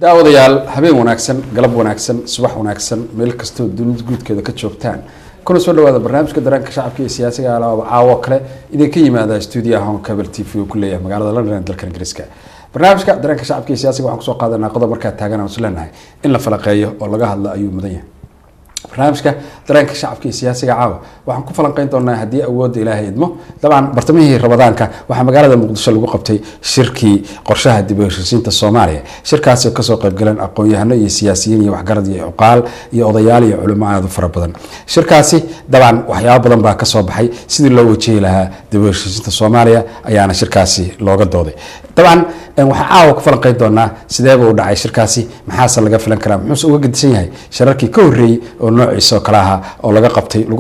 daawadayaal habeen wanaagsan galab wanaagsan subax wanaagsan meel kastoo dunida guudkeeda ka joogtaan kuna soo dhawaada barnaamijka dareenka shacabka iyo siyaasiga caawo kale idinka yimaada studio Home Cable TV oo ku leeyahay magaalada London dalka Ingiriiska. barnaamijka dareenka shacabka iyo siyaasiga waxaan ku soo qaadanaa qodob markaa taagan aan isleenahay in la falaqeeyo oo laga hadlo ayuu mudan yahay. barnaamijka dareenka shacabka iyo siyaasiga caawa waxaan ku falanqeyn doonaa haddii awoodda Ilaahay idmo dabcan bartamihii Ramadaanka waxaa magaalada Muqdisho lagu qabtay shirkii qorshaha dib u heshiisiinta Soomaaliya. shirkaasi oo ka soo qayb galeen aqoon-yahano iyo siyaasiyiin iyo waxgarad iyo xuqaal iyo odayaal iyo culimo aad u fara badan. shirkaasi dabcan waxyaabo badan baa ka soo baxay sidii loo wajihi lahaa dib u heshiisiinta Soomaaliya ayaana shirkaasi looga dooday. dabcan waxaan caawa ku falanqeyn doonaa sidee uu dhacay shirkaasi maxaa laga filan karaa muxuu uga gedisan yahay shirarkii ka horreeyay oo noociisa kala aha oo lagu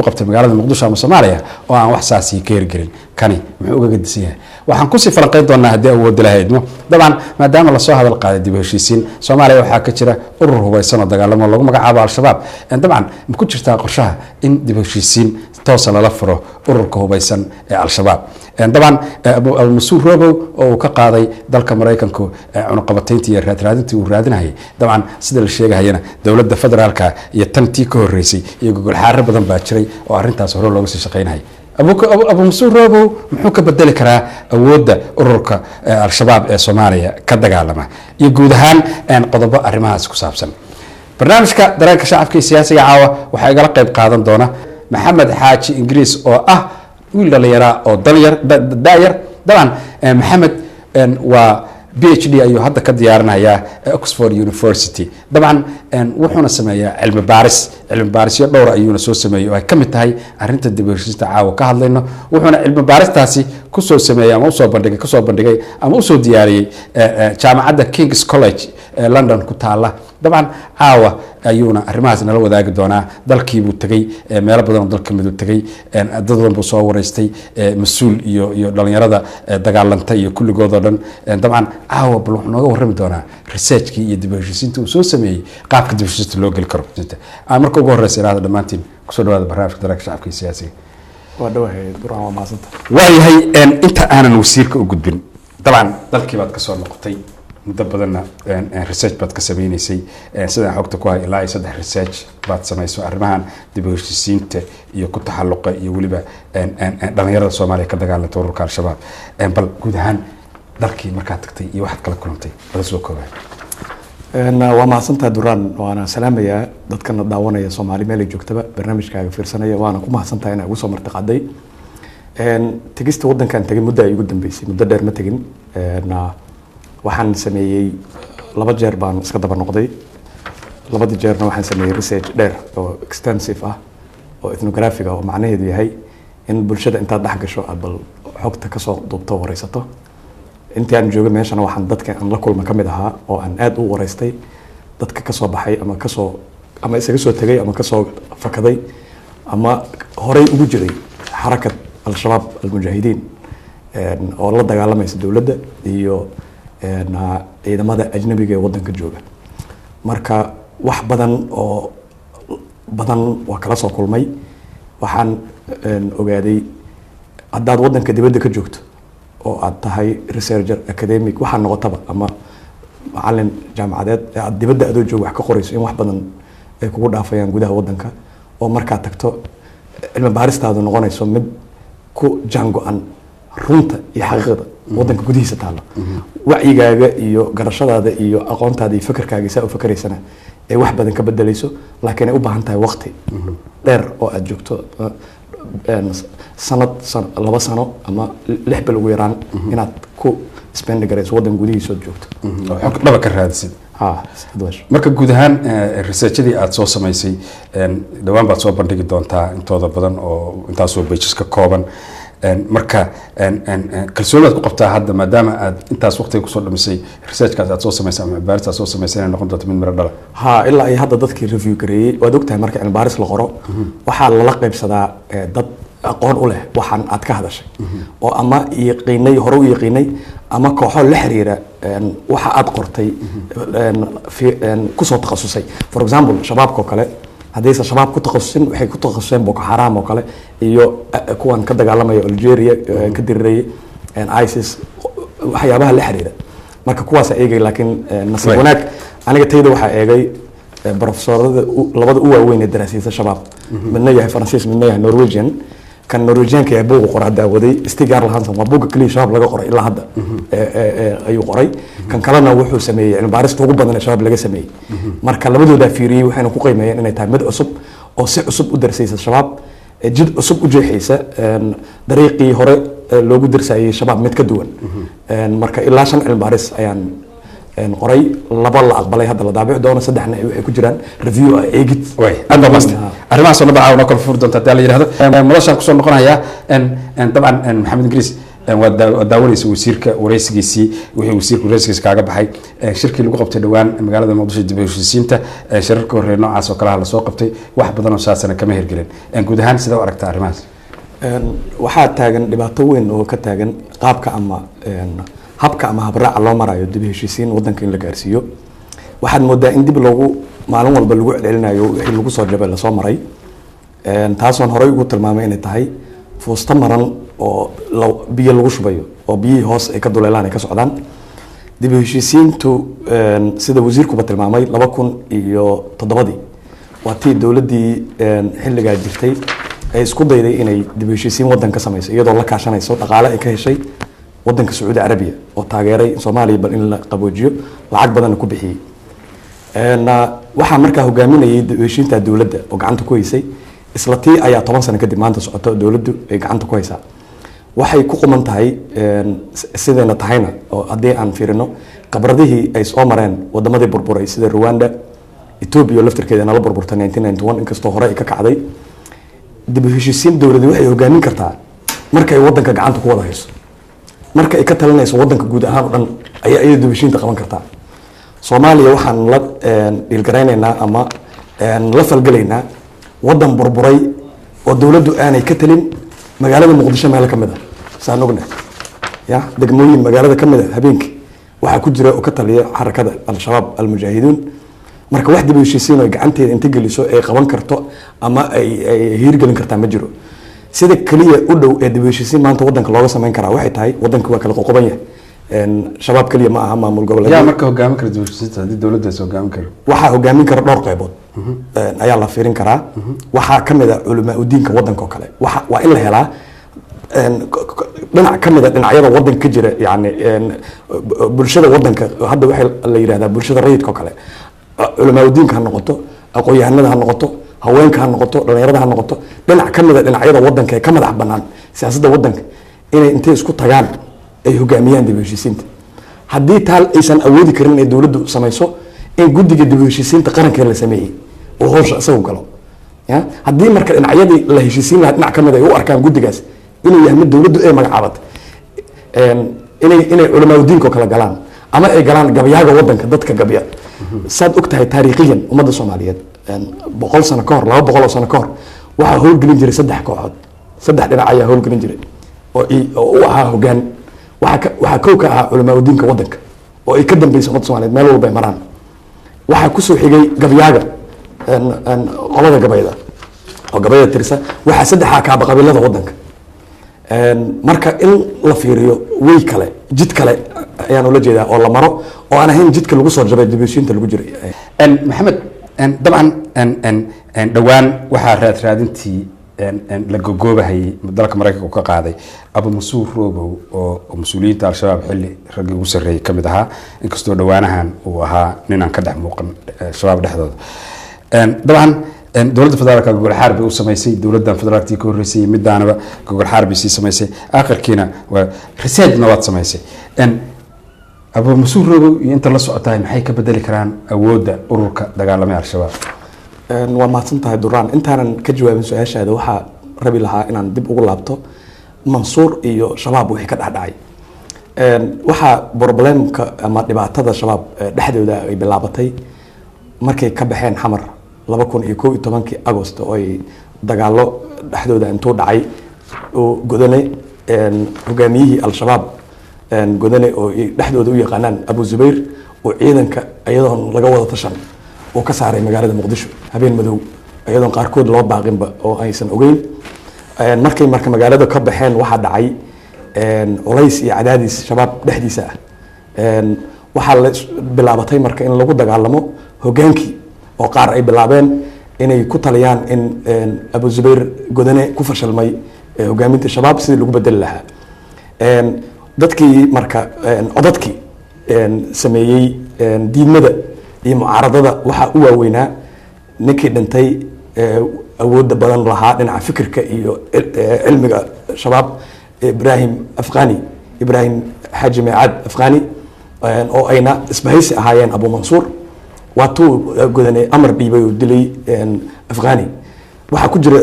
qabtay magaalada Muqdisho ama Soomaaliya oo aan wax saasi ka hirgelin kani muxuu uga gedisan yahay waxaan ku sii falanqeyn doonaa haddii awood Ilaahay idmo dabcan maadaama la soo hadal qaaday dib u heshiisiin Soomaaliya waxaa ka jira urur hubeysan oo dagaalamo lagu magacaabo Al-Shabaab dabcan ma ku jirtaa qorshaha in dib u heshiisiin toos lala furo ururka hubeysan ee Al-Shabaab dabcan Abu Masuur Robow oo ka qaaday dalka Mareykanku cunaqabatayntii iyo raadintii uu raadinayay dabcan sida la sheegayna dawladda federaalka iyo tantii ka horeysay iyo gogol xaar badan baa jiray oo arintaas hore looga sii shaqeynayay Abu Masuur Robow muxuu ka bedeli karaa awoodda ururka Al-Shabaab ee Soomaaliya ka dagaalama iyo guud ahaan qodobo arrimahaas ku saabsan. barnaamijka dareenka shacabka iyo siyaasiga caawa waxaa igala qayb qaadan doona Maxamed Xaaji Ingiriis oo ah wiil dhalinyaro oo daayar dabcan Maxamed waa PhD ayuu hadda ka diyaarinayaa Oxford University dabcan wuxuuna sameeyaa cilmi baarisyo dhowr ayuuna soo sameeyay oo ay kamid tahay arinta dib u heshiisiinta caawa ka hadlayno wuxuuna cilmi baaristaasi ku soo sameeyay ama u soo bandhigay ama u soo diyaariyay jaamacadda King's College ee London ku taala dabcan caawa ayuuna arrimahaas nala wadaagi doonaa dalkii buu tagay meelo badan oo dalka mid uu tagay dad badan buu soo wareystay mas'uul iyo dhalinyarada dagaalanta iyo kulligood oo dhan dabcan caawa bal wuxuu nooga warrami doonaa researchkii iyo dib u heshiisiinta uu soo sameeyay qaabka dib u heshiisiinta loo geli karo marka ugu horeysa inaad dhammaantiin ku soo dhawaada barnaamijka dareenka shacabka iyo siyaasiga waa dhawahay duraan waa maasanta waayahay inta aanan wasiirka u gudbin dabcan dalkii baad ka soo noqotay muddo badanna research baad ka sameynaysay sidaan xogta ku hay ilaa 3 research baad samayso arrimahan dib u heshiisiinta iyo ku taxalluqa iyo waliba dhalinyarada Soomaaliya ka dagaalanta ururka Al-Shabaab bal guud ahaan dalkii markaad tagtay iyo waxaad kala kulantay wada soo koobay waa mahadsantahay duraan waana salaamayaa dadkana daawanaya Soomaali meel ay joogtaba barnaamijkaaga fiirsanaya waana ku mahadsantahay inaad ugu soo martiqaaday tagista wadankan tagay muddo ay ugu dambeysay muddo dheer ma tagin waxaan sameeyay 2 jeer baan iska daba noqday 2 jeerna waxaan sameeyay research dheer oo extensive ah oo ethnographic oo macnaheedu yahay in bulshada inta dhax gasho abal xogta ka soo duubto wareysato intii aan joogay meeshana waxaan dadka aan la kulma kamid ahaa oo aan aad u wareystay dadka ka soo baxay ama isaga soo tagay ama ka soo fakaday ama horey ugu jiray xarakad Al-Shabaab al-Mujaahidiin oo la dagaalamaysa dawladda iyo ciidamada ajnabiga ee wadanka jooga marka wax badan waa kala soo kulmay waxaan ogaaday haddaad wadanka dibadda ka joogto oo aad tahay researcher academic waxaa noqotaba ama macallin jaamacadeed aad dibadda adoo joogo wax ka qorayso in wax badan ay kugu dhaafayaan gudaha wadanka oo markaad tagto cilmi baaristaadu noqonayso mid ku jaango-an runta iyo xaqiiqada wadanka gudihiisa taalo wacyigaaga iyo garashadaada iyo aqoontaada iyo fikirkaaga saa u fikiraysana ay wax badan ka bedelayso laakiin ay u baahan tahay waqti dheer oo aad joogto sanad 2 sano ama 6 bil ugu yaraan inaad ku spend garayso wadan gudihiisa joogto xog dhaba ka raadsid marka guud ahaan researchadii aad soo samaysay dhawaan baad soo bandhigi doontaa intooda badan oo intaas oo pages ka kooban marka kalsoonida ku qabtaa hadda maadaama aad intaas waqti ku soo dhamisay researchkaas aad soo samaysay ama baaristaas soo samaysay inay noqon doonto mid miro dhala ilaa ay hadda dadkii review gareeyay waad ogtahay marka cilmi baaris la qoro waxaa lala qaybsadaa dad aqoon u leh waxaan aad ka hadashay oo ama hore u yaqiinay ama kooxo la xiriira waxa aad qortay ku soo takhasusay for example shabaabka kale haddaysan shabaab ku takhasusin waxay ku takhasuseen Boko Haram oo kale iyo kuwan ka dagaalamaya Algeria ka dirirayay ISIS waxyaabaha la xiriira marka kuwaas eegay laakiin nasiib wanaag aniga tayda waxaa eegay professorada labada u waaweyn ee daraasaysa shabaab midna yahay Faransiis midna yahay Norwegian kan Norwegianka ee buug qoraa daawaday Stig Arlhansen waa buug kaliya shabaab laga qoray ilaa hadda ayuu qoray kan kalena wuxuu sameeyay cilmi baarista ugu badan ee shabaab laga sameeyay marka labadooda fiiriyay waxayna ku qiimeeyeen inay tahay mid cusub oo si cusub u darsaysa shabaab jid cusub u jeexaysa dariiqii hore loogu darsayay shabaab mid ka duwan marka ilaa 5 cilmi baaris ayaan qoray laba la aqbalay hadda la daabici doono saddexna waxay ku jiraan review eegid way hadda basta arrimahaas oo nabaa kala fur doonta hadii la yiraahdo madashaan ku soo noqonaya dabcan maxamed ingiriis waa daawanaysa wasiirka wareysigiisii wixii wasiirka wareysigiisa kaaga baxay shirkii lagu qabtay dhawaan magaalada Muqdisho dib u heshiisiinta shirarka hore noocaas oo kale la soo qabtay wax badan oo saasana kama hirgelin guud ahaan sida u aragtaa arrimahaas waxaa taagan dhibaato weyn oo ka taagan qaabka ama habka ama habraaca loo marayo dib u heshiisiin wadanka in la gaarsiiyo waxaad moodaa in dib loogu maalin walba lagu celcelinayo wixii lagu soo jabay la soo maray taasoon horey ugu tilmaamay inay tahay fuusta maran oo biyo lagu shubayo oo biyihii hoos ay ka duleelaan ay ka socdaan dib u heshiisiintu sida wasiirkuba tilmaamay 2007 waa tii dowladdii xilligaa jirtay ay isku dayday inay dib u heshiisiin wadan ka samayso iyadoo la kaashanayso dhaqaale ay ka heshay wadanka Sacuudi Arabiya oo taageeray Soomaaliya bal in la qaboojiyo lacag badan ku bixiyay waxa markaa hogaaminayay dib u heshiinta dowladda oo gacanta ku haysay isla tii ayaa 10 sano kadib maanta socoto dowladdu ay gacanta ku haysaa waxay ku quman tahay sidayna tahayna oo haddii aan fiirino qabradihii ay soo mareen wadamadii burburay sida Rwanda Ethiopia laftirkeedana la burburtay 1991 inkastoo hore ay ka kacday dib u heshiisiin dowladdu waxay hogaamin kartaa marka ay wadanka gacanta ku wada hayso marka ay ka talinayso wadanka guud ahaan oo dhan ay dib u heshiinta qaban kartaa Soomaaliya waxaan la dhilgareynaynaa ama la falgalaynaa wadan burburay oo dowladdu aanay ka talin magaalada Muqdisho meel ka mid ah saan ognahay ya degmooyin magaalada ka mid ah habeenkii waxa ku jira oo ka taliya xarakada al-shabaab al-mujaahidiin marka wax dib u heshiisiin oo gacanteeda inta geliso ay qaban karto ama ay hiirgelin kartaa ma jiro sida kaliya u dhow ee dib u heshiisiin maanta wadanka looga sameyn karaa waxay tahay wadanka waa kala qoqoban yahay shabaab kaliya ma aha maamul goboleed yaa marka hogaamin kara dib u heshiisiinta hadii dowladda soo hogaamin karo waxa hogaamin kara dhowr qaybood ayaa la fiirin karaa waxa kamid ah culamaa u diinka wadanka oo kale waa in la helaa dhinac kamid ah dhinacyada wadanka ka jira yani bulshada wadanka hadda waxa la yiraahdaa bulshada rayidka oo kale culamaa u diinka ha noqoto aqoon-yahanada ha noqoto haweenka ha noqoto dhalinyarada ha noqoto dhinac kamid ah dhinacyada wadanka ee ka madax bannaan siyaasadda wadanka inay intay isku tagaan ay hogaamiyaan dib u heshiisiinta haddii taal aysan awoodi karin inay dowladdu samayso in guddiga dib u heshiisiinta qaranka la sameeyay oo howsha isagu galo ya haddii marka dhinacyadii la heshiisiin lahaa dhinac kamid ay u arkaan guddigaas inuu yahay mid dowladdu ay magacaabatay inay culamaa u diinka kala galaan ama ay galaan gabayaaga wadanka dadka gabya saad ogtahay taariikhiyan ummadda Soomaaliyeed 100 sano ka hor 200 sano ka hor waxa howlgelin jiray 3 kooxood 3 dhinac ayaa howlgelin jiray oo u ahaa hogaan waxa koow ka ahaa culamaa u diinka wadanka oo ay ka dambeysay ummadda Soomaaliyeed meel walba ay maraan waxa ku soo xigay gabayaaga qolada gabayda oo gabayda tirsa waxa saddexa ka qabiilada wadanka marka in la fiiriyo way kale jid kale ayaan ula jeedaa oo la maro oo aan ahayn jidka lagu soo jabay dib u heshiinta lagu jiray maxamed dabcan dhawaan waxaa raadintii la gogoobahayay dalka Mareykanka ka qaaday Abu Mansuur Robow oo mas'uuliyiinta al-shabaab xilli rag ugu sareeyay kamid ahaa inkastoo dhawaanahan uu ahaa nin aan ka dhex muuqan shabaab dhexdooda dabcan dowladda federaalka gobol xarbi uu sameysay dowladda federaalka ka horeysay midaanaba gobol xarbi si sameysay aakhirkiina waa research nawaad sameysay Abu Mansuur Robow inta la socotaay maxay ka bedeli karaan awoodda ururka dagaalamay al-shabaab waa mahadsantahay Duraan intaanan ka jawaabin su'aashaada waxaa rabi lahaa inaan dib ugu laabto Mansuur iyo shabaab wixii ka dhacay waxa problemka ama dhibaatada shabaab dhexdooda ay bilaabatay markay ka baxeen xamar 2011 August oo ay dagaalo dhexdooda intuu dhacay oo godane hogaamiyihii al-shabaab godane oo dhexdooda u yaqaanaan Abu Zubayr oo ciidanka ayadoon laga wada tashan oo ka saaray magaalada Muqdisho habeen madow ayadoon qaarkood loo baaqinba oo aysan ogeyn markay magaalada ka baxeen waxa dhacay culays iyo cadaadis shabaab dhexdiisa ah waxaa la bilaabatay marka in lagu dagaalamo hogaankii oo qaar ay bilaabeen inay ku taliyaan in Abu Zubayr Godane ku fashilmay hogaaminta shabaab sidii lagu bedeli lahaa dadkii marka codadkii sameeyey diidmada iyo mucaaradada waxaa u waaweynaa ninkii dhintay awoodda badan lahaa dhinaca fikirka iyo cilmiga shabaab Ibrahim Xaaji Meecad Afghani oo ayna isbahaysi ahaayeen Abu Mansuur waatuu Godane amar dhiibay oo dilay Afghani waxaa ku jira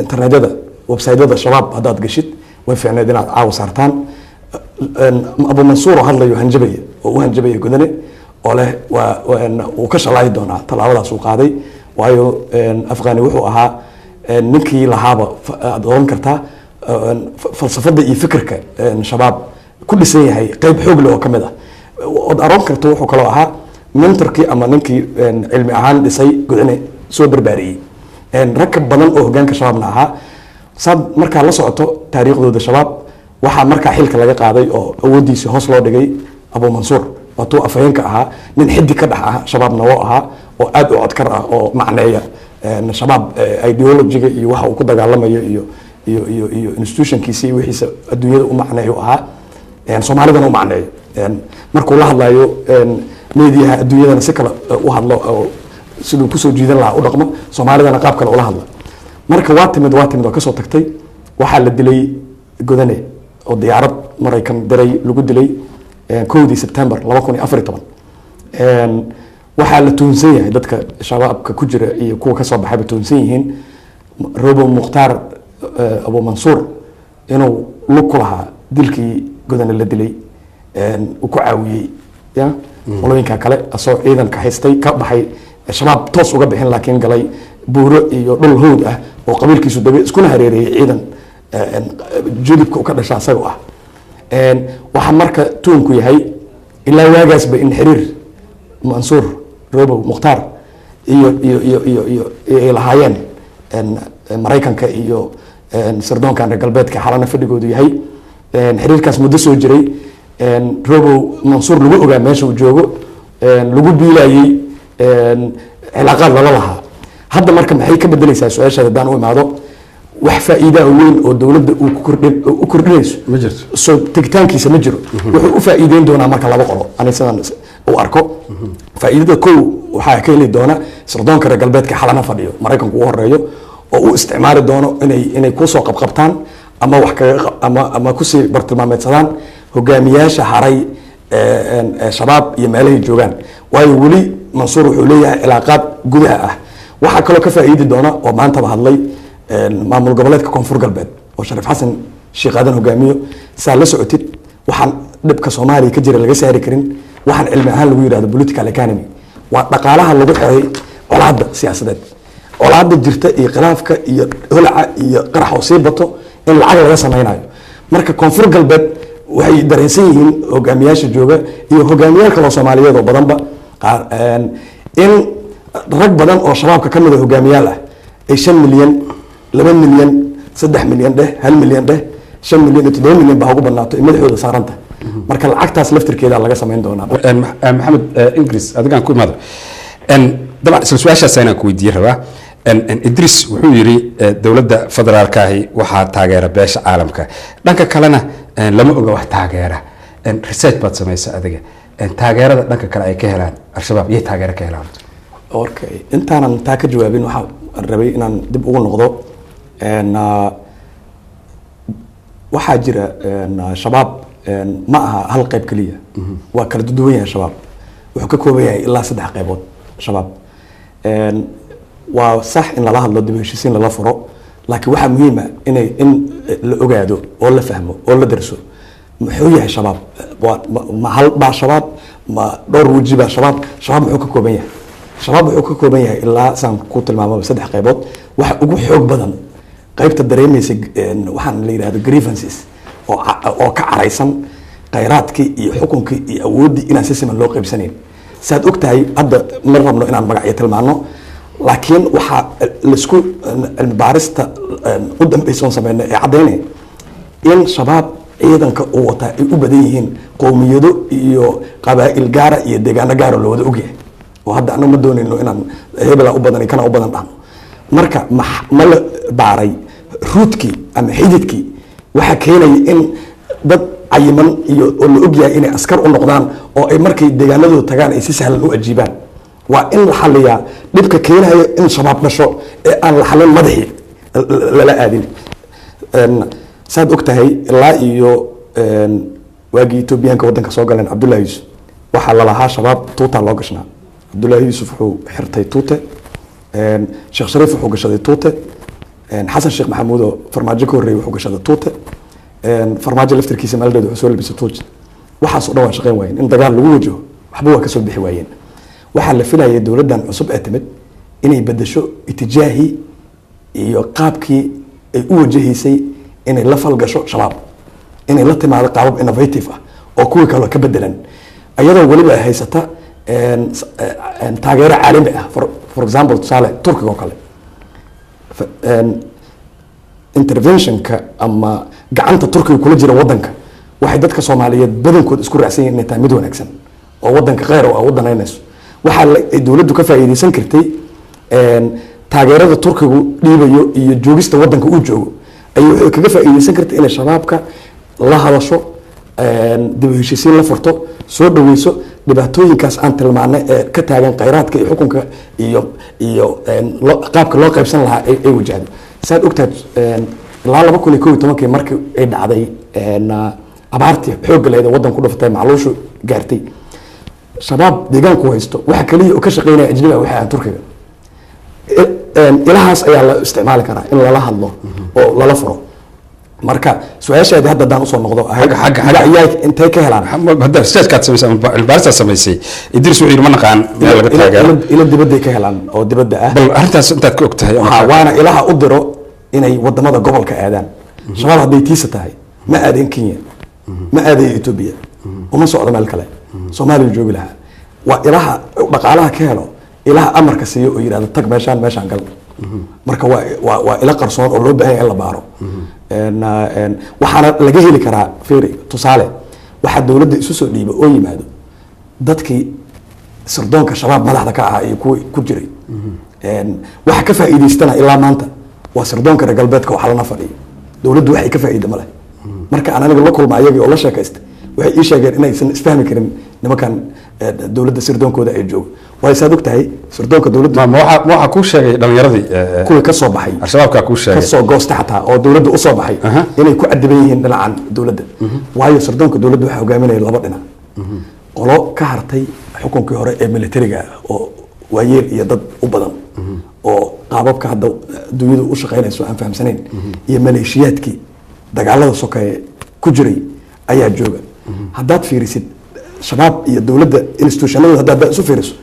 internetyada website-yada shabaab haddaad gashid way fiicneed inaad caawa saartaan Abu Mansuur oo hadlayo hanjabaya oo u hanjabaya Godane oo leh uu ka shalaayi doonaa tallaabadaas uu qaaday waayo Afghani wuxuu ahaa ninkii lahaaba aad oran kartaa falsafada iyo fikirka shabaab ku dhisan yahay qayb xoog leh oo ka mid ah ood aroon karto wuxuu kaloo ahaa mentorkii ama ninkii cilmi ahaan dhisay Godane soo barbaariyey rag badan oo hogaanka shabaabna ahaa saad markaa la socoto taariikhdooda shabaab waxaa markaa xilka laga qaaday oo awoodiisa hoos loo dhigay Abu Mansuur waatuu afhayeenka ahaa nin xiddi ka dhex ah shabaabna wuu ahaa oo aad u codkar ah oo macneeya shabaab ideologiga iyo waxa uu ku dagaalamayo iyo institutionkiisa iyo wixiisa adduunyada u macneeyo ahaa Soomaalidana u macneeyo markuu la hadlayo meediyaha adduunyadana si kale u hadlo oo siduu kusoo jiidan lahaa u dhaqmo Soomaalidana qaab kale ula hadla marka waa timid oo kasoo tagtay waxaa la dilay Godane oo diyaarad Maraykan diray lagu dilay 1 September 2014 waxaa la tuunsan yahay dadka shabaabka ku jira iyo kuwa kasoo baxayba tuunsan yihiin Robo Mukhtaar Abu Mansuur inuu lug ku lahaa dilkii Godane la dilay uu ku caawiyey qolooyinka kale asoo ciidanka haystay ka baxay shabaab toos uga bixin laakiin galay buuro iyo dhul hawd ah oo qabiilkiisu dabe iskuna hareereeyay ciidan jilibka u ka dhashay asagoo ah waxa marka tuunku yahay ilaa waagaasba in xiriir Mansuur Robo Mukhtaar iyo lahaayeen Maraykanka iyo sirdoonka reer galbeedka xalana fadhigoodu yahay xiriirkaas muddo soo jiray Robo Mansuur lagu ogaa meesha uu joogo lagu biilayay cilaaqaad lala lahaa hadda marka maxay ka bedelaysaa su-aashaada haddaan u imaado wax faa'iido weyn oo dawladda uu ku kordhinayso ma jirto soo tegitaankiisa ma jiro wuxuu u faa'iideyn doonaa marka laba qolo aniga sidaan u arko faa'iidada kow waxaa ka heli doona sirdoonka reer galbeedka xalana fadhiyo Maraykanku u horeeyo oo u isticmaali doono inay ku soo qabqabtaan ama wax kaga ama ku sii bartilmaameedsadaan hogaamiyaasha haray shabaab iyo meelahay joogaan waayo weli Mansuur wuxuu leeyahay cilaaqaad gudaha ah waxaa kaloo ka faa'iidi doona oo maantaba hadlay maamul goboleedka Koonfur Galbeed oo Shariif Xasan Sheekh Aadan hogaamiyo saa la socotid waxaan dhibka Soomaaliya ka jira laga saari karin waxaan cilmi ahaan lagu yiraahdo political economy waa dhaqaalaha lagu xiray colaadda siyaasadeed colaadda jirta iyo khilaafka iyo holaca iyo qarax oo sii bato in lacag laga samaynayo marka Koonfur Galbeed waxay dareensan yihiin hogaamiyaasha jooga iyo hogaamiyaal kale oo Soomaaliyeed oo badanba in rag badan oo shabaabka ka mid ah hogaamiyaal ah ay 5 milyan 2 milyan 3 milyan 1 milyan 5 milyan 7 milyan baa ugu badnaato in madaxooda saaranta marka lacagtaas laftirkeeda laga sameyn doonaa maxamed Ingris adigaan ku imaado dabcan isla su-aashaas ayaan ku weydiin rabaa Idris wuxuu yiri dawladda federaalka ahi waxaa taageera beesha caalamka dhanka kalena lama oga wax taageera research baad samaysaa adiga taageerada dhanka kale ay ka helaan al-shabaab iyo taageero ka helaan okay intaanan taa ka jawaabin waxaan rabay inaan dib ugu noqdo waxaa jira shabaab ma aha hal qayb kaliya waa kala duwan yahay shabaab wuxuu ka kooban yahay ilaa 3 qaybood shabaab waa sax in lala hadlo dib u heshiisiin lala furo laakiin waxaa muhiim ah in la ogaado oo la fahmo oo la darso muxuu yahay shabaab ma hal baa shabaab ma dhowr waji baa shabaab muxuu ka kooban yahay shabaab wuxuu ka kooban yahay ilaa saan ku tilmaamay 3 qaybood waxa ugu xoog badan qaybta dareemaysa waxaan la yiraahdo grievances oo ka caraysan khayraadkii iyo xukunkii iyo awoodii inaan si siman loo qaybsanayn saad ogtahay hadda ma rabno inaan magacyo tilmaano laakiin waxa la isku cilmi baarista u dambaysan sameeyay ee cadeynay in shabaab ciidanka uu wataa ay u badan yihiin qowmiyado iyo qabaa'il gaara iyo deegaano gaara loo wada ogyahay oo hadda anagu ma doonayno inaan hebelaa u badan kana u badan dhahno marka ma la baaray ruudkii ama xididkii waxaa keenaya in dad cayiman iyo oo la ogyahay inay askar u noqdaan oo ay markay deegaanadooda tagaan ay si sahlan u ajiibaan waa in la xaliyaa dhibka keenayo in shabaab dhasho ee aan la xalin madaxii lala aadin saad og tahay ilaa iyo waagii etoobiyaanka waddanka soo galeen cabdullahi yuusuf waxaa lalahaa shabaab tuutaa loo gashnaa cabdullahi yuusuf wuxuu xirtay tuute sheekh shariif wuxuu gashaday tuute xasan sheekh maxamuud oo farmaajo ka horreeyay wuxuu gashaday tuute farmaajo laftirkiisa maaldeed wuxuu soo labisay tuute waxaas oo dhan waa shaqeyn waayeen in dagaal lagu wajaho waxba waa kasoo bixi waayeen waxaa la filayay dowladdan cusub ee timid inay bedesho itijaahii iyo qaabkii ay u wajahaysay inay la falgasho shabaab inay la timaado qaabab innovative ah oo kuwii kaloo ka bedelan iyadoo weliba haysata taageero caalami ah for example tusaale turkiga oo kale interventionka ama gacanta turkiga kula jira wadanka waxay dadka soomaaliyeed badankood isku raacsan yihiin inay tahay mid wanaagsan oo wadanka kheyr oo wadanaynayso waxaa ay dowladdu ka faa'iideysan kartay taageerada turkigu dhiibayo iyo joogista wadanka uu joogo ay waxay kaga faa'iideysan kartay inay shabaabka la hadasho dib u heshiisiin la furto soo dhaweyso dhibaatooyinkaas aan tilmaanay ee ka taagan kheyraadka iyo xukunka iyo qaabka loo qaybsan lahaa ay wajahdo saad ogtaad ilaa 2011 markii ay dhacday abaartii xoogga leeda waddan ku dhuftay macluushu gaartay shabaab deegaanku haysto waxa kaliya oo ka shaqeynaya ajnabiga waxa aan turkiga ilahaas ayaa la isticmaali karaa in lala hadlo oo lala furo marka su-aashaadi hadda haddaan usoo noqdo ayaa intay ka helaan hadda staajkaad samaysay ilbaaristaad samaysay idris wuxuu yidhi ma naqaan meel laga taageero ila dibadday ka helaan oo dibadda ah bal arrintaas intaad ka og tahay waana ilaha u diro inay wadamada gobolka aadaan shabaab hadday tiisa tahay ma aadeen kenya ma aadayo etoobiya uma socdo meel kale soomaaliya joogi lahaa waa ilaha dhaqaalaha ka helo ilaha amarka siiyo oo yidhahdo tag meeshaan gal marka waa ila qarsoon oo loo baahan yahay in la baaro waxaana laga heli karaa fiiri tusaale waxaa dowladda isu soo dhiiba oo yimaado dadkii sirdoonka shabaab madaxda ka ahaa iyo kuwii ku jiray waxa ka faa'iidaystana ilaa maanta waa sirdoonka reer galbeedka waxa lana fadhiyo dowladdu waxay ka faa'iida ma leh marka aan aniga la kulma ayagii oo la sheekaysta waxay ii sheegeen inaysan isfahmi karin nimankan dowladda sirdoonkooda ay joogo way saad ogtahay sirdoonka dowladda ma waxa ku sheegay dhalinyaradii kuwii ka soo baxay al-shabaabka ku sheegay ka soo goosta xataa oo dowladda u soo baxay inay ku cadiban yihiin dhinacan dowladda waayo sirdoonka dowladda waxa hogaaminaya laba dhinac qolo ka hartay xukunkii hore ee militariga oo waayeel iyo dad u badan oo qaababka hadda dunyadu u shaqeynayso aan fahamsanayn iyo maleeshiyaadkii dagaalada sokeeye ku jiray ayaa jooga haddaad fiirisid shabaab iyo dowladda institutionadooda haddaad isu fiiriso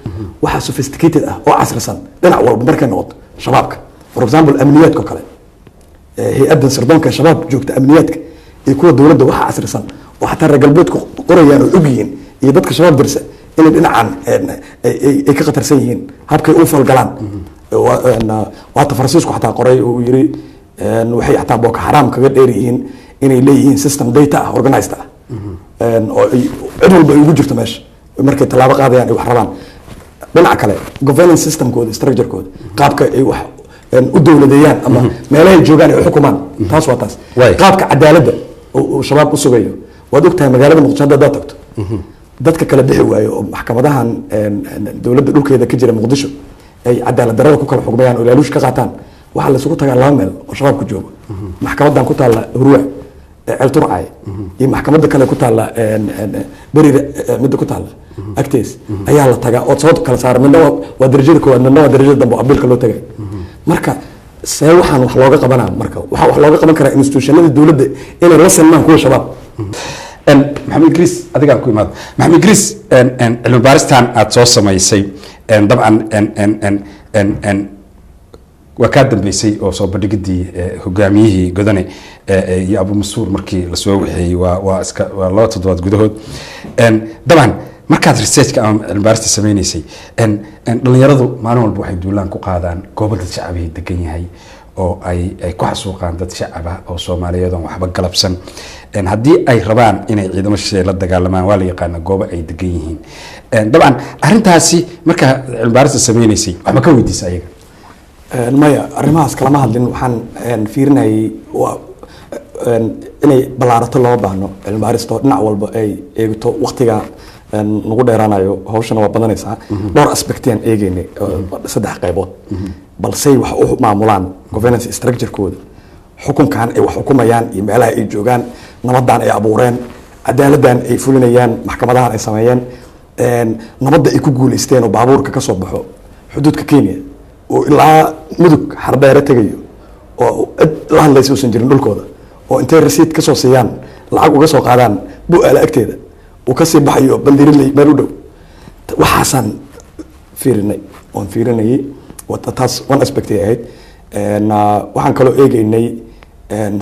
waxaa sophisticated ah oo casrisan dhinac walba markay noqoto shabaabka for example amniyaadka kale hay-addan sirdoonka shabaab joogta amniyaadka iyo kuwa dowladda waxaa casrisan oo xataa reer galbeedku qorayaan oo og yihiin iyo dadka shabaab dirsa inay dhinacan ay ka khatarsan yihiin habkay u falgalaan waata faransiisku xataa qoray uu yiri waxay xataa boko xaraam kaga dheer yihiin inay leeyihiin system data ah organized ah oo cid walba ay ugu jirto meesha markay tallaabo qaadayaan ay wax rabaan dhinaca kale governance systemkooda structurekooda qaabka ay wax u dowladeeyaan ama meelahay joogaan ay u xukumaan taas waa taas qaabka cadaaladda oo shabaab u sugayo waad ogtahay magaalada muqdisho haddaad tagto dadka kala bixi waayo oo maxkamadahan dowladda dhulkeeda ka jira muqdisho ay cadaalad darrada ku kala xukmayaan oo ilaaluush ka qaataan waxaa laysugu tagaa laba meel oo shabaabku joogo maxkamadan ku taalla hurwa ceel turcay iyo maxkamadda kale ku taalla berida midda ku taalla agtees ayaa la tagaa oo sababta kala saara midna waa darajada koowaad midna waa darajada dambe oo abiilka loo tagay marka see waxaan wax looga qabanaa marka waxaa wax looga qaban karaa institutionada dowladda inay la sinmaan kuwa shabaab maxamed idriis adigaa ku imaada maxamed idriis cilmi baaristan aada soo samaysay dabcan waa kaa dambeysay oo soo bandhigidii hogaamiyihii godane iyo abu masuur markii lasoo waxeeyey waa 2 toddobaad gudahood dabcan markaad researchka ama cilmi baarista sameynaysay dhalinyaradu maalin walba waxay duulaan ku qaadaan goobo dad shacabihii degan yahay oo ay ku xasuuqaan dad shacab ah oo Soomaaliyeed oo waxba galabsan haddii ay rabaan inay ciidamo shisheeye la dagaalamaan waa la yaqaan goobo ay degan yihiin dabcan arrintaasi marka cilmi baaris sameeynaysi waxba ka weydiisay ayaga maya arrimahaas kalama hadlin waxaan fiirinayay inay ballaarato loo baahno cilmi baaristo dhinac walba ay eegto waqtiga nagu dheeraanayo hawshana waa badanaysaa dhowr aspectiyaan eegaynay 3 qaybood balse wax u maamulaan governance structure-kooda xukunkan ay wax xukumayaan iyo meelaha ay joogaan nabadan ay abuureen cadaaladdan ay fulinayaan maxkamadahan ay sameeyeen nabadda ay ku guuleysteen oo baabuurka ka soo baxo xuduudka Kenya oo ilaa mudug xardheere tagayo oo la hadlayso uusan jirin dhulkooda oo intay rasiid ka soo siiyaan lacag uga soo qaadaan bu'aala agteeda oo ka sii baxayo bandirilay meel u dhow waxaasan fiirinay taas one aspect ay ahayd waxaan kaloo eegaynay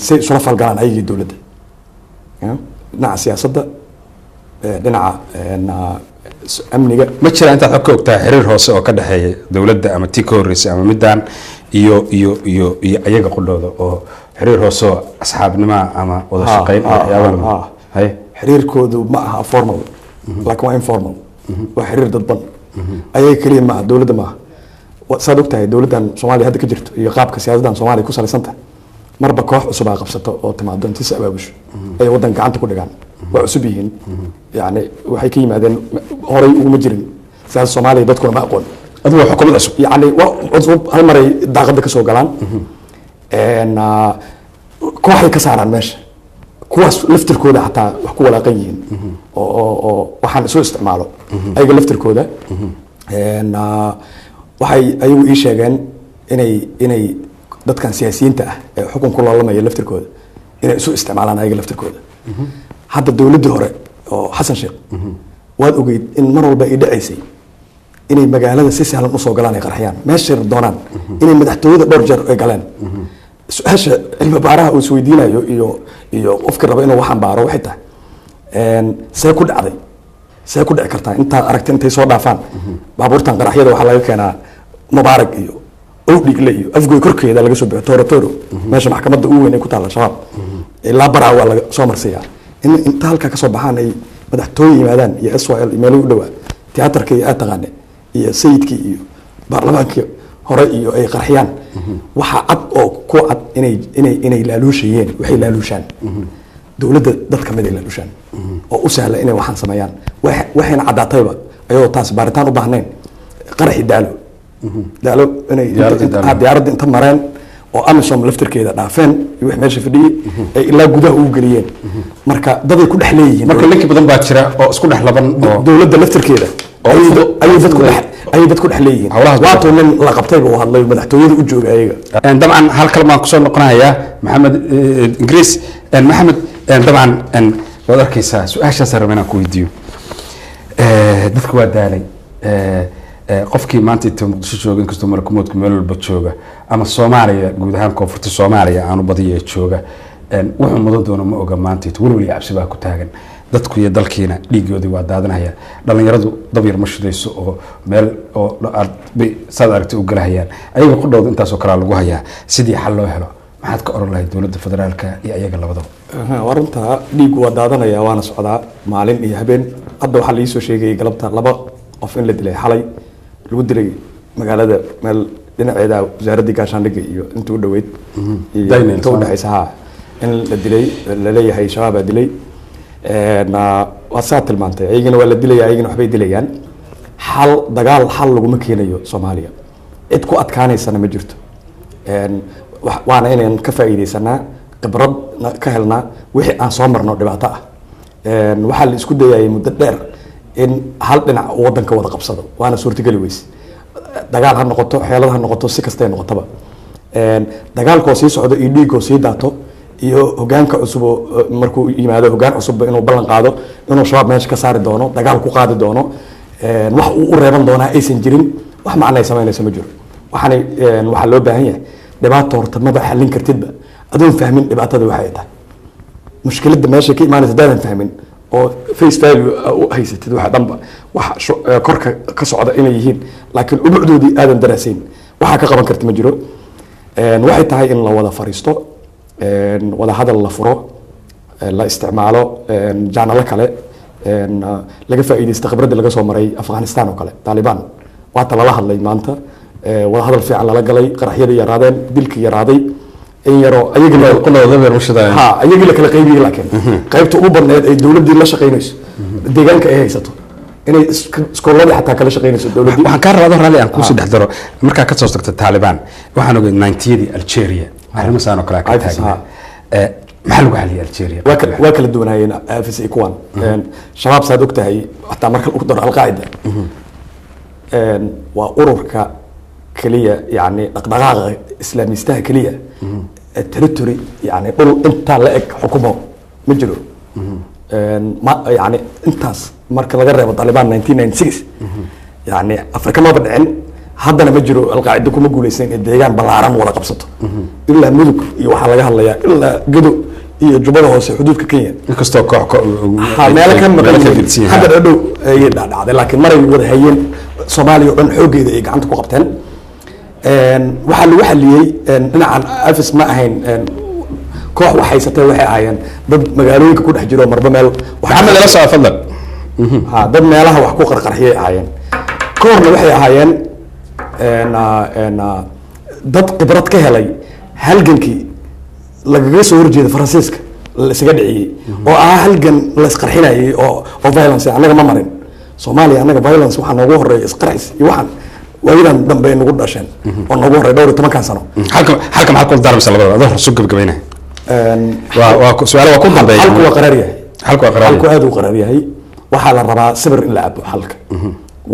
si isula falgalaan ayagii dowladda dhinaca siyaasadda dhinaca amniga ma jira intaad xog ka ogtaa xiriir hoose oo ka dhexeeya dowladda ama tii ka horreysay ama midaan iyo ayaga qudhooda oo xiriir hoose oo asxaabnimo ama wada shaqayn hay xiriirkoodu ma aha formal laakiin waa informal waa xiriir dadban ayaga kaliya ma aha dowladda ma aha saad ogtahay dowladdan Soomaaliya hadda ka jirto iyo qaabka siyaasaddan Soomaaliya ku salaysantahay marba koox cusub ay qabsato oo timaado intii si abaabusho ay wadan gacanta ku dhigaan waa cusub yihiin yani waxay ka yimaadeen horay ugu jirin siyaasada Soomaaliya dadkuna ma aqoon adigu xukuumad cusub yani waa cusub hal maray daaqada ka soo galaan kooxay ka saaraan meesha kuwaas laftirkooda xataa wax ku walaaqan yihiin oo waxaan soo isticmaalo ayaga laftirkooda waxay ayagu ii sheegeen inay dadkan siyaasiyiinta ah ee xukunka loolamaya laftirkooda inay isu isticmaalaan ayaga laftirkooda hadda dowladdii hore oo Xasan Sheekh waad ogeyd in mar walba ay dhacaysay inay magaalada si sahlan u soo galaan ay qarxiyaan meesha doonaan inay madaxtooyada dhowr jeer ay galeen su'aasha cilmi baaraha uu isweydiinayo iyo qofka raba inuu waxaan baaro waxay tahay see ku dhici kartaa intaad aragtay intay soo dhaafaan baabuurtan qaraxyada waxaa laga keenaa Mubarak iyo Owdhigle iyo afgoy korkeeda laga soo bixiyo Toro meesha maxkamadda ugu weyn ay ku taala shabaab ilaa baraa waa laga soo marsiyaa inta halka ka soo baxaan ay madaxtooye yimaadaan iyo SYL meel u dhawaa tiyaatarka iyo taqaane iyo sayidkii iyo baarlamaanka hore iyo ay qarxiyaan waxa cad oo ku cad inay laaluushayeen waxay laaluushaan dowladda dadka mid ay laaluushaan oo u sahla inay waxaan sameeyaan waxayna cadaatayba ayoo taas baaritaan u baahnayn qaraxi daalo inay diyaaradda inta mareen oo amisom laftirkeeda dhaafeen iyo wax meesha fadhiyay ay ilaa gudaha ugu geliyeen marka dad ay ku dhex leeyihiin marka link badan baa jira oo isku dhex laban oo dowladda laftirkeeda ay dad ku dhex leeyihiin waato nin la qabtay oo hadlay madaxtooyada u jooga ayaga dabcan hal kalmaan kusoo noqonayaa maxamed ingiriis maxamed dabcan waad arkaysaa su-aashaas rabaa inaan ku weydiiyo dadka waa daalay qofkii maanta inta Muqdisho jooga inkastoo markamoodka meel walba jooga ama Soomaaliya guud ahaan koonfurta Soomaaliya aanu badiyo jooga wuxuu mudan doono ma oga maanta walwali cabsi baa ku taagan dadku iyo dalkiina dhiigoodii waa daadanaya dhalinyaradu dab yar ma shidayso oo meel oo saad aragtay u galahayaan ayaga qodhooda intaas oo kala lagu hayaa sidii xal loo helo maxaad ka oran lahayd dowladda federaalka iyo ayaga labadaba warinta dhiigu waa daadanaya waana socdaa maalin iyo habeen hadda waxaa la ii soo sheegay galabta 2 qof in la dilay xalay lagu dilay magaalada meel dhinaceeda wasaaradda gaashaandhigga iyo inta u dhaweyd inta u dhaxaysa in la dilay la leeyahay shabaab dilay waa saa tilmaantay ayagana waa la dilaya ayagana waxbay dilayaan dagaal xal laguma keenayo Soomaaliya cid ku adkaanaysana ma jirto waana inaan ka faa'iideysanaa khibrad ka helnaa wixii aan soo marno dhibaato ah waxaa la isku dayay muddo dheer in hal dhinac wadanka wada qabsado waana suurtagali weys dagaal ha noqoto xeelad ha noqoto si kasta ay noqotaba dagaalkoo sii socdo iyo dhiigoo sii daato iyo hogaanka cusub markuu yimaado hogaan cusub inuu ballan qaado inuu shabaab meesha ka saari doono dagaal ku qaadi doono wax uu u reeban doonaa aysan jirin wax macna ay samaynayso ma jiro waxaa loo baahan yahay dhibaato horta maba xallin kartidba adoon fahmin dhibaatada waxa ay tahay mushkiladda meesha ka imaanaysa daadan fahmin oo face value u haysatid waxa dhanba wax korka ka socda inay yihiin laakiin umucdoodii aadan daraasayn waxa ka qaban karta ma jiro waxay tahay in la wada fariisto wada hadal la furo la isticmaalo jaanalo kale laga faa'iidaysta khibradda laga soo maray Afghanistan oo kale Taliban waata lala hadlay maanta wada hadal fiican lala galay qaraxyada yaraadeen dilka yaraaday in yaro ayaga qolada beer mushadaan ayaga la kala qaybiyay laakiin qaybta ugu badneed ay dawladdu la shaqeynayso deegaanka ay haysato inay iskoolada xataa kala shaqeynayso dawladdu waxaan ka rabaa raalli aan ku sii dhex daro marka ka soo tagtay Taliban waxaan ogeey 90yadii Algeria arrimo saan oo kale ka taagan maxaa lagu xaliyay Algeria waa kala duwanaayeen afis ikuwan shabaab saad ogtahay xataa marka ugu daro Al-Qaeda waa ururka kaliya yani dhaqdhaqaaqa islaamiistaha kaliya territory yani dhul inta la eg xukumo ma jiro yani intaas marka laga reebo Taliban 1996 yani Afrika ma badcin haddana ma jiro Al-Qaeda kuma guuleysan ee deegaan balaaran wada qabsato ilaa mudug iyo waxa laga hadlayaa ilaa Gado iyo Jubbada Hoose xuduudka Kenya inkastoo koox meel ka maqan hadda dhow ay dhacday laakiin maray wada hayeen Soomaaliya oo dhan xoogeeda ay gacanta ku qabteen waxa lagu xaliyay dhinacan afis ma ahayn koox waxaysatay waxay ahaayeen dad magaalooyinka ku dhex jiro marba meel maxamed la soo fadlan dad meelaha wax ku qarqarxiyay ahaayeen koorna waxay ahaayeen dad khibrad ka helay halgankii lagaga soo horjeeda Faransiiska la isaga dhiciyay oo halgan la isqarxinayay oo violence anaga ma marin Soomaaliya anaga violence waxa noogu horeeyay isqarxis iyo waxan waayidan dambe nagu dhasheen oo noogu horeeyay dhowr 10 sano halka maxaa ku daraysa labada adoo soo gabagabayna waa su'aalo waa ku dambeeyay halku waa qaraar yahay halku aad u qaraar yahay waxa la rabaa sabir in la abo halka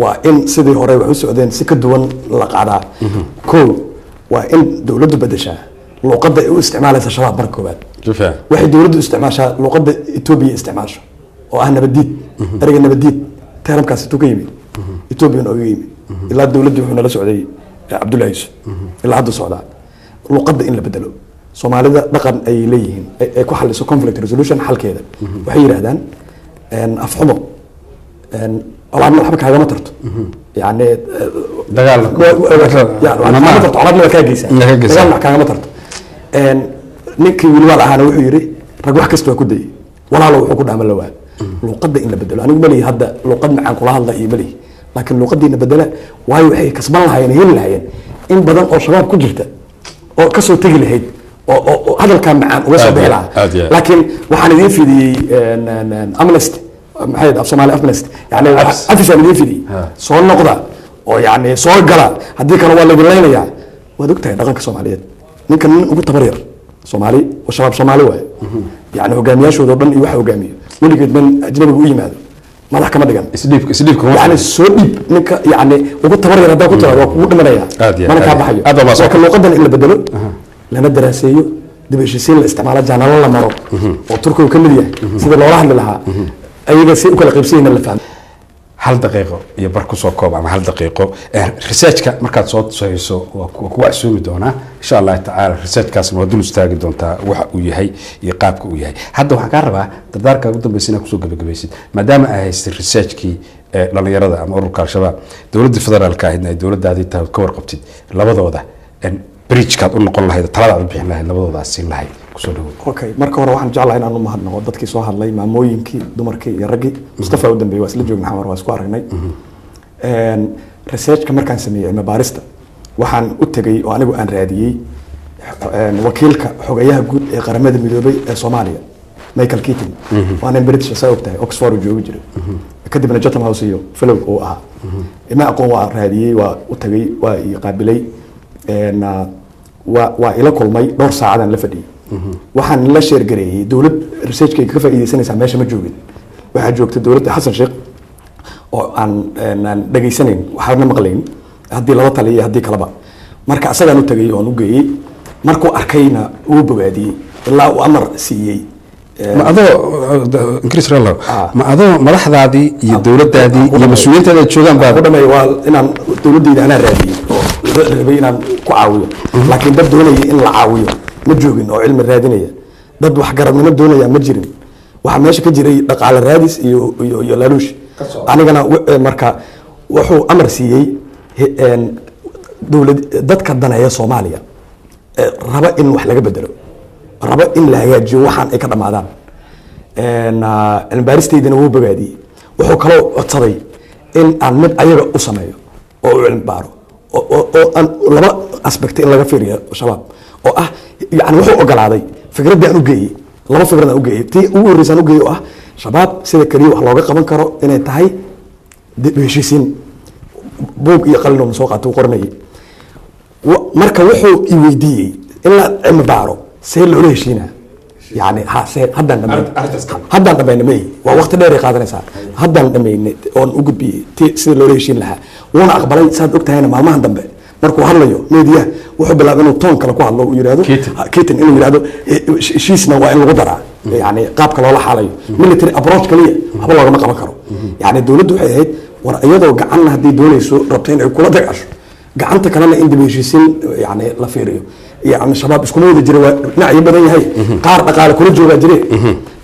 waa in sidii hore wax u socdeen si ka duwan la qaadaa waa in dawladdu bedeshaa luqadda ay u isticmaalaysa shabaab marka koobaad waxay dawladdu isticmaashaa luqadda Ethiopia isticmaasho oo nabadiid erayga nabadiid taramkaas intuu ka yimid Ethiopia oo yimid ilaa dawladdu wuxuu nala socday Cabdullaahi Yusuf ilaa hadda socdaa luqadda in la bedelo Soomaalida dhaqan ay leeyihiin ay ku xalliso conflict resolution xalkeeda waxay yiraahdaan afxumo والله ما حبك هذا ما ترت يعني دجال أنا ما ترت عرضنا كاجيسة دجال مع كذا ما ترت نكى والوالد أنا وحيري رجوع كستوا كدي ولا لو حكون عمل لوال لو قد إن بدله أنا ملي هذا لو قد معك كلها الله يملي لكن لو قد إن بدله واي وحي كسبان هاي هي اللي هاي إن بدل أو شباب كجرته أو كسر تجي هيد أو هذا كان معان وصل بيلعب لكن وحنا في دي أملست محيد أف صومالي أفنست يعني أفيس اللي في دي صور نقطة أو يعني صور قلا هديك أنا والله بالليل يعني ودكتور دقنك صوماليات ممكن نقول تبرير صومالي وشباب صومالي واي يعني هو جامياش ودربن يوحى وجامي ولي قد من أجنبي قوي ماذا ما ذاك ما دقن سديب يعني سوديب نك يعني وقول تبرير هذا قلت له وقول من ريا ما أنا كاب حيو لكن لو قدر إلا بدله لأن الدراسية دبيشين الاستعمالات جانا الله مرة وتركوا كمية سيد الله رحمه لها أيها سيء وكل قبسين اللي فهم هل دقيقة يبركوا صوكوب عم هل دقيقة رسالتك مركز صوت سويسو وكوا أسومي دونا إن شاء الله تعالى رسالتك اسمه دون استاجد دونتا وح وياهي يقابك وياهي هذا وحكاربه تدارك قدام بسينا كسوق بجبيسين ما دام أهيس رسالتك لأن يرضى أم أورك الشباب دولة الفدرال كاهدنا دولة هذه تكور قبتي لبضوا ده إن بريتش كات نقول له هذا طلع بيحنا لها لبضوا ده السين لهاي اوكي marka hore waxaan jeclahay inaan u mahadnaqo dadkii soo hadlay maamooyinkii dumarkii iyo ragii Mustafa u dambeeyay wasla joogna xamar waa isku aragnay research ka markaan sameeyay cilmi baarista waxaan u tagay oo anigu aan raadiyay wakiilka xogayaha guud ee qaramada midoobay ee Soomaaliya Michael Keating waana British soo ogtahay Oxford joogi jiray kadibna Chatham House iyo fellow oo ah ima aqoon waa raadiyay waa u tagay waa qaabilay waa ila kulmay dhowr saacadan la fadhiyay waxaan la sheer gareeyay dawlad researchkayga ka faa'iideysanaysa meesha ma joogin waxa joogta dawladda Xasan Sheekh oo aan dhageysanayn waxaana maqlayn hadii laba taliye hadii kalaba marka asagaan u tagay oo aan u geeyay markuu arkayna uu bogaadiyay ilaa uu amar siiyay ma adoo Ingiriis rala ma adoo madaxdaadii iyo dawladdaadii iyo mas'uuliyiintaada joogan baa dhamay waa inaan dawladdeeda ana raadiyay oo rabay inaan ku caawiyo laakiin dad doonaya in la caawiyo ma joogin oo cilmi raadinaya dad wax garanimo doonaya ma jirin waxa meesha ka jiray dhaqaale raadis iyo laaluush anigana marka wuxuu amar siiyay dawlad dadka daneeya Soomaaliya raba in wax laga bedelo raba in la hagaajiyo waxaan ay ka dhamaadaan cilmi baaristeydina wuu bogaadiyey wuxuu kaloo codsaday in aan mid ayaga u sameeyo oo u cilmi baaro oo aan laba aspect in laga fiiriyo shabaab oo ah yani wuxuu ogolaaday fikraddii aan u geeyey laba fikrad aan u geeyey tii ugu horreysaan u geeyey oo ah shabaab sida keliya wax looga qaban karo inay tahay heshiisiin buug iyo qalin soo qaato qoranayay marka wuxuu i weydiiyey in la cilmi baaro see loola heshiinaa yani haddaan dhamayna may waa waqti dheer ay qaadanaysaa haddaan dhamayna oon u gudbiyey sida loola heshiin lahaa wuuna aqbalay saad ogtahayna maalmahan dambe markuu hadlayo media wuxuu bilaabay inuu toon kale ku hadlo uu yidhahdo ketan inuu yidhahdo heshiisna waa in lagu daraa yani qaabka loola xaalayo military approach kaliya waxba loogama qaban karo yani dowladdu waxay ahayd war iyadoo gacanna haddii doonayso rabto in ay kula dagaasho gacanta kalena in dib heshiisiin yani la fiiriyo yani shabaab iskuma wada jira waa dhinacyo badan yahay qaar dhaqaale kula joogaa jire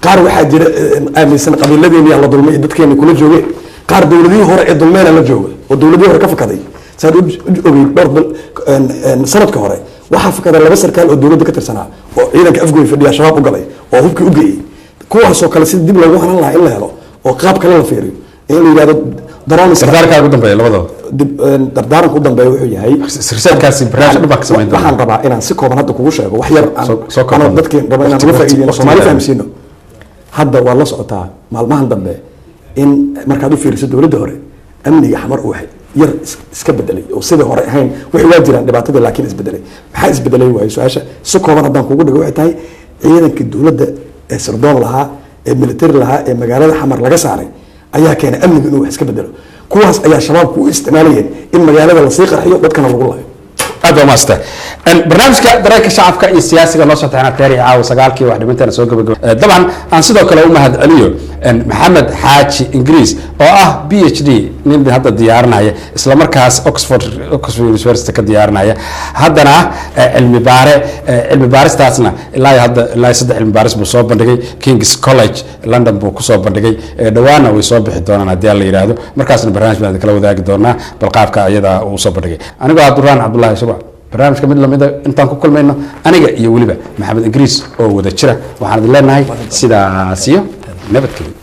qaar waxaa jira aaminsan qabiiladeeni la dulmay dadkeeni kula joogeen qaar dowladihii hore ee dulmeena la jooga oo dowladihii hore ka fakaday saad ogey dhowr sanadka hore waxaa fakaday laba sarkaal oo dowladda ka tirsanaa oo ciidanka afgooy fadhiya shabaab u galay oo hubkii u geeyey kuwaasoo kale sida dib loogu hanan lahaa in la helo oo qaab kale la fiiriyo in la yidhahdo dardaaranka ugu dambeeya labadooda dardaaranka u dambeeya wuxuu yahay risaarkaasi barnaamij dhab ka samayn doona waxaan rabaa inaan si kooban hadda kugu sheego wax yar aan dadkeen raba inaan uga faa'iideyno Soomaali fahamsiino hadda waa la socotaa maalmahan dambe in markaad u fiiriso dowladda hore amniga xamar uu yar iska bedelay oo sidii hore ahayn wixii waa jiraan dhibaatadii laakiin isbedelay maxaa isbedelay waayo su-aasha si kooban haddaan kugu dhigo waxay tahay ciidankii dowladda ee sirdoon lahaa ee military lahaa ee magaalada xamar laga saaray ayaa keenay amniga inuu wax iska bedelo kuwaas ayaa shabaabku u isticmaalayeen in magaalada lasii qarxiyo dadkana lagu laayo aad waa maasta barnaamijka dareenka shacabka iyo siyaasiga loo socotaana teer iyo caawa sagaalkii wax dhimanteena soo gabagabo dabcan aan sidoo kale u mahad celiyo maxamed xaaji ingiriis oo ah PhD nin hadda diyaarinaya isla markaas Oxford University ka diyaarinaya haddana cilmi baaristaasna ilaa saddex cilmi baaris buu soo bandhigay King's College London buu ku soo bandhigay dhawaana way soo bixi doonaan haddii la yiraahdo markaasna barnaamij baan kala wadaagi doonaa bal qaabka ayada uu soo bandhigay anigoo Abdurraan Cabdullaahi Shuba barnaamijka mid lamida intaan ku kulmayno aniga iyo waliba maxamed ingiriis oo wada jira waxaan idin leenahay sidaas iyo nabadgelyo